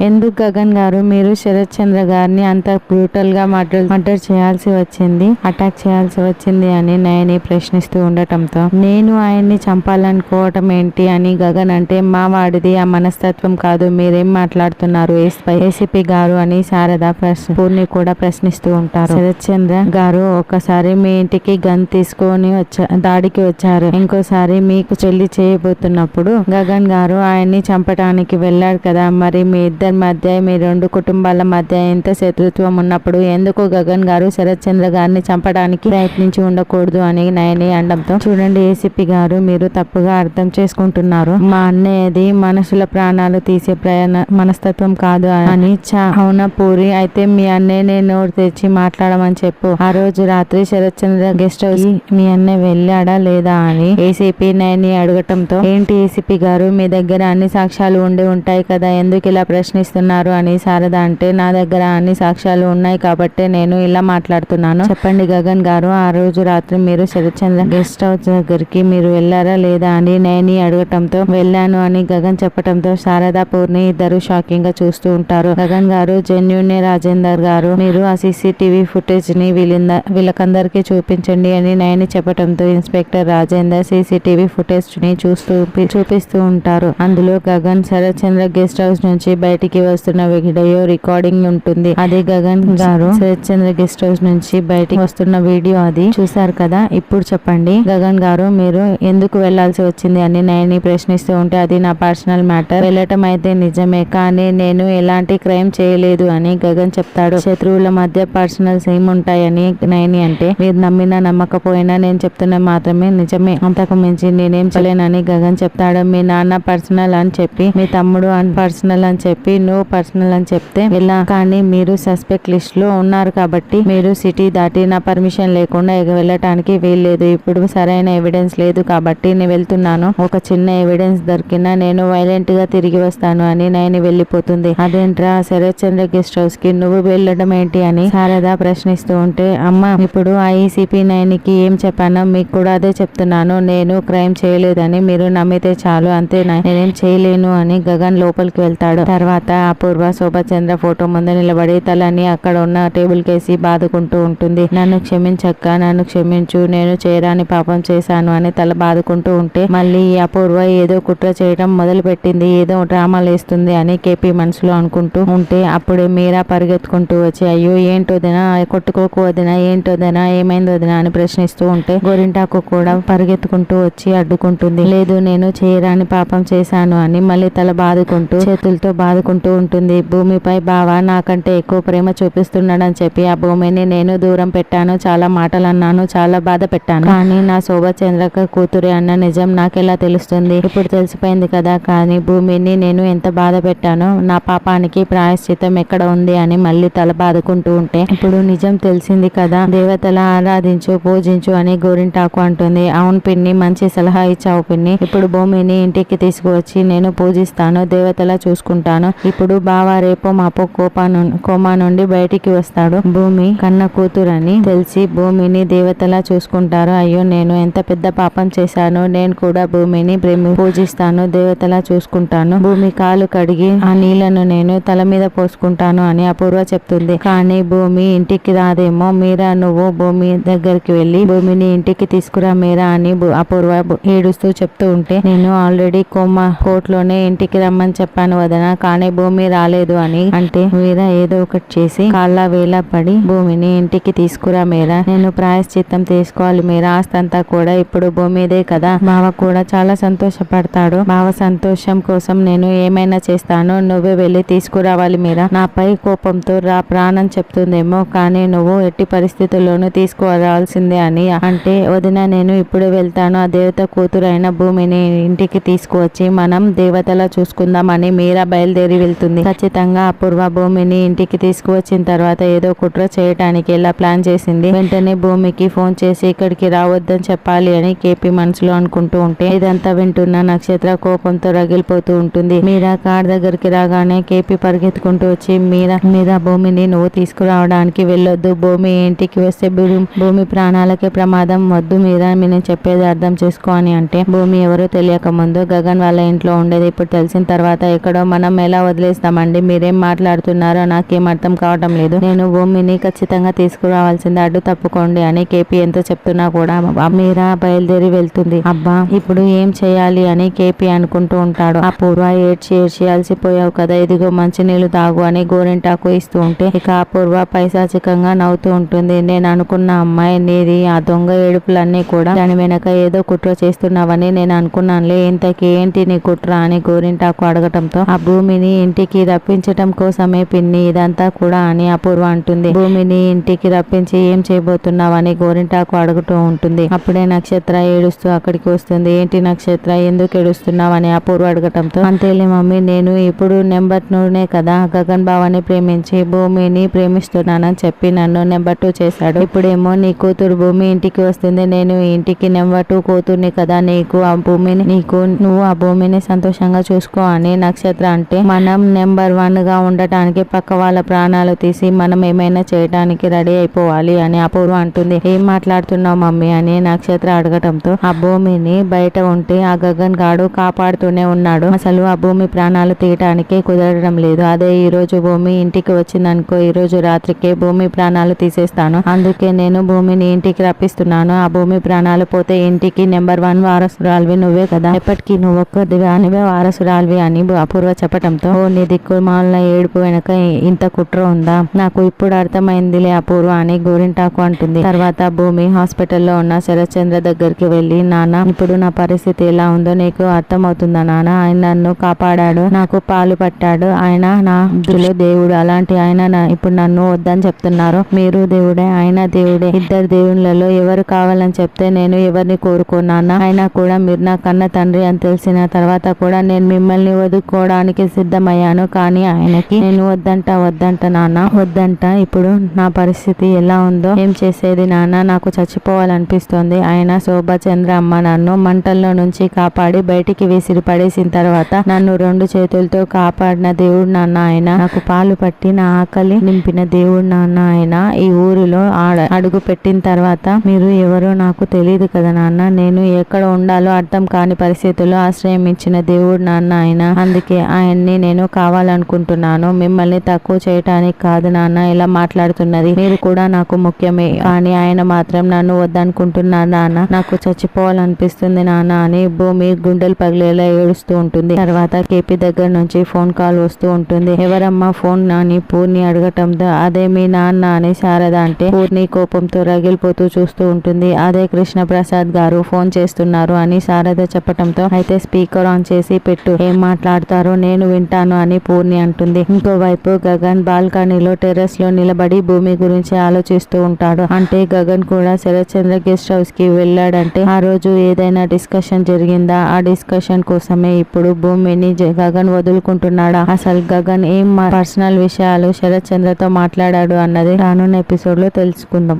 ఎందుకు గగన్ గారు మీరు శరత్ చంద్ర గారిని అంత బ్రూటల్ గా మర్డర్ చేయాల్సి వచ్చింది, అటాక్ చేయాల్సి వచ్చింది అని నయని ప్రశ్నిస్తూ ఉండటంతో నేను ఆయన్ని చంపాలనుకోవటం ఏంటి అని గగన్ అంటే మా వాడిది ఆ మనస్తత్వం కాదు, మీరేం మాట్లాడుతున్నారు ఏసీపీ గారు అని శారద పూర్ణి కూడా ప్రశ్నిస్తూ ఉంటారు. శరత్ చంద్ర గారు ఒకసారి మీ ఇంటికి గన్ తీసుకొని దాడికి వచ్చారు, ఇంకోసారి మీకు పెళ్లి చేయబోతున్నప్పుడు గగన్ గారు ఆయన్ని చంపడానికి వెళ్ళాడు కదా, మరి మీ ఇద్దరి మధ్య మీ రెండు కుటుంబాల మధ్య ఎంత శత్రుత్వం ఉన్నప్పుడు ఎందుకు గగన్ గారు శరత్ చంద్ర గారిని చంపడానికి ప్రయత్నించి ఉండకూడదు అని నయని అనడంతో చూడండి ఏసీపీ గారు మీరు తప్పుగా అర్థం చేసుకుంటున్నారు, మా అన్నయ్యది మనుషుల ప్రాణాలు తీసే మనస్తత్వం కాదు అని. అవునా పూరి, అయితే మీ అన్నయ్యని నోరు తెచ్చి మాట్లాడమని చెప్పు, ఆ రోజు రాత్రి శరత్ చంద్ర గెస్ట్ హౌస్ మీ అన్నయ్య వెళ్ళాడా లేదా అని ఏసీపీ నయని అడగటంతో ఏంటి ఏసీపీ గారు మీ దగ్గర అన్ని సాక్ష్యాలు ఉండి ఉంటాయి కదా, ఎందుకు ఇలా ప్రశ్నిస్తున్నారు అని శారద అంటే నా దగ్గర అన్ని సాక్ష్యాలు ఉన్నాయి కాబట్టి నేను ఇలా మాట్లాడుతున్నాను, చెప్పండి గగన్ గారు ఆ రోజు రాత్రి మీరు శరత్ చంద్ర గెస్ట్ హౌస్ దగ్గరికి మీరు వెళ్ళారా లేదా అని నయని అడగటంతో వెళ్ళాను అని గగన్ చెప్పటంతో శారద పూర్ణి ఇద్దరు షాకింగ్ గా చూస్తూ ఉంటారు. గగన్ గారు జెన్యునే రాజేందర్ గారు మీరు ఆ సీసీటీవీ ఫుటేజ్ ని వీళ్ళకందరికీ చూపించండి అని నయని చెప్పటంతో ఇన్స్పెక్టర్ రాజేందర్ సీసీటీవీ ఫుటేజ్ ని చూపిస్తూ ఉంటారు. అందులో గగన్ శరత్ చంద్ర గెస్ట్ హౌస్ నుంచి బయటికి వస్తున్న వీడియో రికార్డింగ్ ఉంటుంది. అదే గగన్ గారు శరత్ చంద్ర గెస్ట్ హౌస్ నుంచి బయటికి వస్తున్న వీడియో అది చూసారు కదా, ఇప్పుడు చెప్పండి గగన్ గారు మీరు ఎందుకు వెళ్లాల్సి వచ్చింది అని నయని ప్రశ్నిస్తూ ఉంటే అది నా పర్సనల్ మ్యాటర్, వెళ్ళటం అయితే నిజమే కానీ నేను ఎలాంటి క్రైమ్ చేయలేదు అని గగన్ చెప్తాడు. శత్రువుల మధ్య పర్సనల్స్ ఏముంటాయని నయని అంటే మీరు నమ్మినా నమ్మకపోయినా నేను చెప్తున్నా మాత్రమే నిజమే, అంతకు మించి నేనేం చేయలేనని గగన్ చెప్తాడు. మీ నాన్న పర్సనల్ అని చెప్పి మీ తమ్ముడు పర్సనల్ అని చెప్పి నో పర్సనల్ అని చెప్తే ఎలా, కానీ మీరు సస్పెక్ట్ లిస్ట్ లో ఉన్నారు కాబట్టి మీరు సిటీ దాటి నా పర్మిషన్ లేకుండా వెళ్ళటానికి వీల్లేదు, ఇప్పుడు సరైన ఎవిడెన్స్ లేదు కాబట్టి నేను వెళ్తున్నాను, ఒక చిన్న ఎవిడెన్స్ దొరికినా నేను వైలెంట్ గా తిరిగి వస్తాను అని నయని వెళ్ళిపోతుంది. అదేంట్రా శరత్ చంద్ర గెస్ట్ హౌస్ కి నువ్వు వెళ్ళడం ఏంటి అని శారద ప్రశ్నిస్తూ ఉంటే అమ్మ ఇప్పుడు ఐసీపీ నయనికి ఏం చెప్పానో మీకు కూడా అదే చెప్తున్నాను, నేను క్రైమ్ చేయలేదని మీరు నమ్మితే చాలు అంతే, నేనేం చేయలేను అని గగన్ లోపలికి వెళ్తాడు. తర్వాత అపూర్వ శోభచంద్ర ఫోటో ముందు నిలబడి తలని అక్కడ ఉన్న టేబుల్ కేసి బాదుకుంటూ ఉంటుంది. నన్ను క్షమించక్క, నన్ను క్షమించు, నేను చేయరాని పాపం చేశాను అని తల బాదుకుంటూ ఉంటే మళ్ళీ అపూర్వ ఏదో కుట్ర చేయడం మొదలు పెట్టింది, ఏదో డ్రామా లేస్తుంది అని కేపీ మనసులో అనుకుంటూ ఉంటే అప్పుడే మీరా పరిగెత్తుకుంటూ వచ్చి అయ్యో ఏంటోదినా కొట్టుకోకు వదినా, ఏంటోదినా ఏమైంది వదినా అని ప్రశ్నిస్తూ ఉంటే గోరింటాకు కూడా పరిగెత్తుకుంటూ వచ్చి అడ్డుకుంటుంది. లేదు నేను చేయరాని పాపం చేశాను అని మళ్ళీ తల బాదుకుంటూ చేతులతో బాదుకుంటూ ఉంటుంది. భూమిపై బావ నాకంటే ఎక్కువ ప్రేమ చూపిస్తున్నాడని చెప్పి ఆ భూమిని నేను దూరం పెట్టాను, చాలా మాటలు అన్నాను, చాలా బాధ పెట్టాను, కానీ నా శోభచంద్రక కూతురే అన్న నిజం నాకెలా తెలుస్తుంది, ఇప్పుడు తెలిసిపోయింది కదా, కానీ భూమిని నేను ఎంత బాధ పెట్టానో నా పాపానికి ప్రాయశ్చితం ఎక్కడ ఉంది అని మళ్ళీ తల బాదుకుంటూ ఉంటే ఇప్పుడు నిజం తెలిసింది కదా, దేవతల ఆరాధించు పూజించు అని గోరింటాకు అంటుంది. అవును పిన్ని, మంచి సలహా ఇచ్చావు పిన్ని, ఇప్పుడు భూమిని ఇంటికి తీసుకువచ్చి నేను పూజిస్తాను, దేవతలా చూసుకుంటాను, ఇప్పుడు బావ రేపు మాపో కోమా నుండి బయటికి వస్తాడు, భూమి కన్న కూతురని తెలిసి భూమిని దేవతలా చూసుకుంటారు. అయ్యో నేను ఎంత పెద్ద పాపం చేశాను, నేను కూడా భూమిని పూజిస్తాను, దేవతలా చూసుకుంటాను, భూమి కాలు కడిగి ఆ నీళ్లను నేను తల మీద పోసుకుంటాను అని అపూర్వ చెప్తుంది. కానీ భూమి ఇంటికి రాదేమో, మీరా నువ్వు భూమి దగ్గరికి వెళ్లి భూమిని ఇంటికి తీసుకురా మీరా అని అపూర్వ ఏడుస్తూ చెప్తూ ఉంటే నేను ఆల్రెడీ కోర్టులోనే ఇంటికి రమ్మని చెప్పాను వదన, కానీ భూమి రాలేదు అని అంటే మీరా ఏదో ఒకటి చేసి కాళ్ళ వేళ పడి భూమిని ఇంటికి తీసుకురా మీరా, నేను ప్రాయశ్చిత్తం తీసుకోవాలి మీరా, ఆస్తంతా కూడా ఇప్పుడు భూమిదే కదా, బావ కూడా చాలా సంతోషపడతాడు, బావ సంతోషం కోసం నేను ఏమైనా చేస్తాను, నువ్వే వెళ్ళి తీసుకురావాలి మీరా, నాపై కోపంతో ప్రాణం చెప్తుందేమో కానీ నువ్వు ఎట్టి పరిస్థితుల్లోనూ తీసుకురావాల్సిందే అని అంటే వదిన నేను ఇప్పుడు వెళ్తాను, ఆ దేవత కూతురైన భూమిని ఇంటికి తీసుకువచ్చి మనం దేవతలా చూసుకుందామని మీరా బయలుదేరి వెళ్తుంది. ఖచ్చితంగా అపూర్వ భూమిని ఇంటికి తీసుకువచ్చిన తర్వాత ఏదో కుట్ర చేయడానికి ఎలా ప్లాన్ చేసింది, వెంటనే భూమికి ఫోన్ చేసి ఇక్కడికి రావద్దని చెప్పాలి అని కేపీ మనసులో అనుకుంటూ ఉంటే ఇదంతా వింటున్న నక్షత్ర కోపంతో రగిలిపోతూ ఉంటుంది. మీరా కార్ దగ్గరికి రాగానే కేపీ పరిగెత్తుకుంటూ వచ్చి మీరా భూమిని నువ్వు తీసుకురావడానికి వెళ్ళొద్దు, భూమి ఇంటికి వస్తే భూమి ప్రాణాలకే ప్రమాదం, వద్దు మీరా నేను చెప్పేది అర్థం చేసుకో అని అంటే భూమి ఎవరో తెలియక ముందు గగన్ వాళ్ళ ఇంట్లో ఉండేది, ఇప్పుడు తెలిసిన తర్వాత ఎక్కడో మనం ఎలా వదిలేస్తామండి. మీరేం మాట్లాడుతున్నారో నాకేం అర్థం కావటం లేదు. నేను భూమిని ఖచ్చితంగా తీసుకురావాల్సింది, అడ్డు తప్పుకోండి అని కేపీ ఎంత చెప్తున్నా కూడా మీరా బయలుదేరి వెళ్తుంది. అబ్బా ఇప్పుడు ఏం చేయాలి అని కేపీ అనుకుంటూ ఉంటాడు. అపూర్వ ఏడ్చి అలసిపోయావు కదా, ఇదిగో మంచి నీళ్లు తాగు అని గోరింటాకు ఇస్తూ ఉంటే ఇక అపూర్వ పైశాచికంగా నవ్వుతూ ఉంటుంది. నేను అనుకున్న అమ్మాయి నీది ఆ దొంగ ఏడుపులన్నీ కూడా దాని వెనక ఏదో కుట్ర చేస్తున్నావని నేను అనుకున్నానులే. ఇంతకీ ఏంటి నీ కుట్ర అని గోరింటాకు అడగటంతో ఆ భూమిని ఇంటికి రప్పించటం కోసమే పిన్ని ఇదంతా కూడా అని అపూర్వ అంటుంది. భూమిని ఇంటికి రప్పించి ఏం చేయబోతున్నావని గోరింటాకు అడుగుతూ ఉంటుంది. అప్పుడే నక్షత్ర ఏడుస్తూ అక్కడికి వస్తుంది. ఏంటి నక్షత్ర, ఎందుకు ఏడుస్తున్నావని అపూర్వ అడగటంతో అంతేలే మమ్మీ, నేను ఇప్పుడు నెంబర్ 2 కదా గగన్ బావని ప్రేమించి భూమిని ప్రేమిస్తున్నానని చెప్పి నన్ను నెంబర్ 2 చేశాడు. ఇప్పుడేమో నీ కూతురు భూమి ఇంటికి వస్తుంది. నేను ఈ ఇంటికి నెంబర్ 2 కూతుర్ని కదా, నువ్వు ఆ భూమిని సంతోషంగా చూసుకో అని నక్షత్ర అంటే మనం నెంబర్ 1 గా ఉండటానికి పక్క వాళ్ళ ప్రాణాలు తీసి మనం ఏమైనా చేయడానికి రెడీ అయిపోవాలి అని అపూర్వ అంటుంది. ఏం మాట్లాడుతున్నావు మమ్మీ అని నక్షత్ర అడగటంతో ఆ భూమిని బయట ఉంటే ఆ గగన్ గాడు కాపాడుతూనే ఉన్నాడు. అసలు ఆ భూమి ప్రాణాలు తీయటానికి కుదరడం లేదు. అదే ఈ రోజు భూమి ఇంటికి వచ్చిందనుకో, ఈ రోజు రాత్రికే భూమి ప్రాణాలు తీసేస్తాను. అందుకే నేను భూమిని ఇంటికి రప్పిస్తున్నాను. ఆ భూమి ప్రాణాలు పోతే ఇంటికి నెంబర్ 1 వారసురాలివి నువ్వే కదా, ఎప్పటికీ నువ్వు ఒక్కదిగానివే వారసురాలివి అని అపూర్వ చెప్పటంతో ఓ నీ దిక్కుమాలిన ఏడుపు వెనక ఇంత కుట్ర ఉందా, నాకు ఇప్పుడు అర్థమైందిలే అపూర్వ అని గోరింటాకు అంటుంది. తర్వాత భూమి హాస్పిటల్లో ఉన్న శరత్చంద్ర దగ్గరికి వెళ్ళి నాన్న ఇప్పుడు నా పరిస్థితి ఎలా ఉందో నీకు అర్థమవుతుందా నాన్న, ఆయన నన్ను కాపాడాడు, నాకు పాలు పట్టాడు, ఆయన నా దృష్టిలో దేవుడు, అలాంటి ఆయన ఇప్పుడు నన్ను వద్దని చెప్తున్నారు. మీరు దేవుడే ఆయన దేవుడే, ఇద్దరు దేవుళ్ళలో ఎవరు కావాలని చెప్తే నేను ఎవరిని కోరుకున్నాను. అయినా కూడా మీరు నా కన్న తండ్రి అని తెలిసిన తర్వాత కూడా నేను మిమ్మల్ని వదులుకోవడానికి సిద్ధమయ్యాను. కానీ ఆయనకి నేను వద్దంట నాన్న వద్దంట. ఇప్పుడు నా పరిస్థితి ఎలా ఉందో ఏం చేసేది నాన్న, నాకు చచ్చిపోవాలనిపిస్తోంది. ఆయన శోభచంద్ర అమ్మ నన్ను మంటల్లో నుంచి కాపాడి బయటికి విసిరి పడేసిన తర్వాత నన్ను 2 చేతులతో కాపాడిన దేవుడు నాన్న ఆయన, నాకు పాలు పట్టి నా ఆకలి నింపిన దేవుడు నాన్న ఆయన. ఈ ఊరిలో అడుగు పెట్టిన తర్వాత మీరు ఎవరో నాకు తెలియదు కదా నాన్న, నేను ఎక్కడ ఉండాలో అర్థం కాని పరిస్థితుల్లో ఆశ్రయం ఇచ్చిన దేవుడు నాన్న ఆయన. అందుకే ఆయన్ని నేను కావాలనుకుంటున్నాను, మిమ్మల్ని తక్కువ చేయటానికి కాదు నాన్న ఇలా మాట్లాడుతున్నది. మీరు కూడా నాకు ముఖ్యమే, కానీ ఆయన మాత్రం నన్ను వద్దనుకుంటున్నారు నాన్న, నాకు చచ్చిపోవాలనిపిస్తుంది నాన్న అని భూమి గుండెలు పగిలేలా ఏడుస్తూ ఉంటుంది. తర్వాత కేపీ దగ్గర నుంచి ఫోన్ కాల్ వస్తూ ఉంటుంది. ఎవరమ్మా ఫోన్ అని పూర్ణి అడగటంతో అదే మీ నాన్న అని శారద అంటే పూర్ణి కోపంతో రగిలిపోతూ చూస్తూ ఉంటుంది. అదే కృష్ణ ప్రసాద్ గారు ఫోన్ చేస్తున్నారు అని శారద చెప్పటంతో అయితే స్పీకర్ ఆన్ చేసి పెట్టు, ఏం మాట్లాడతారో నేను వింటాను అని పూర్ణి అంటుంది. ఇంకోవైపు గగన్ బాల్కనీలో టెర్రస్ లో నిలబడి భూమి గురించి ఆలోచిస్తూ ఉంటాడు. అంటే గగన్ కూడా శరత్చంద్ర గెస్ట్ హౌస్ కి వెళ్ళాడంటే ఆ రోజు ఏదైనా డిస్కషన్ జరిగిందా, ఆ డిస్కషన్ కోసమే ఇప్పుడు భూమిని గగన్ వదులుకుంటున్నాడా, అసలు గగన్ ఏం పర్సనల్ విషయాలు శరత్చంద్రతో మాట్లాడాడు అన్నది రానున్న ఎపిసోడ్ లో తెలుసుకుందాం.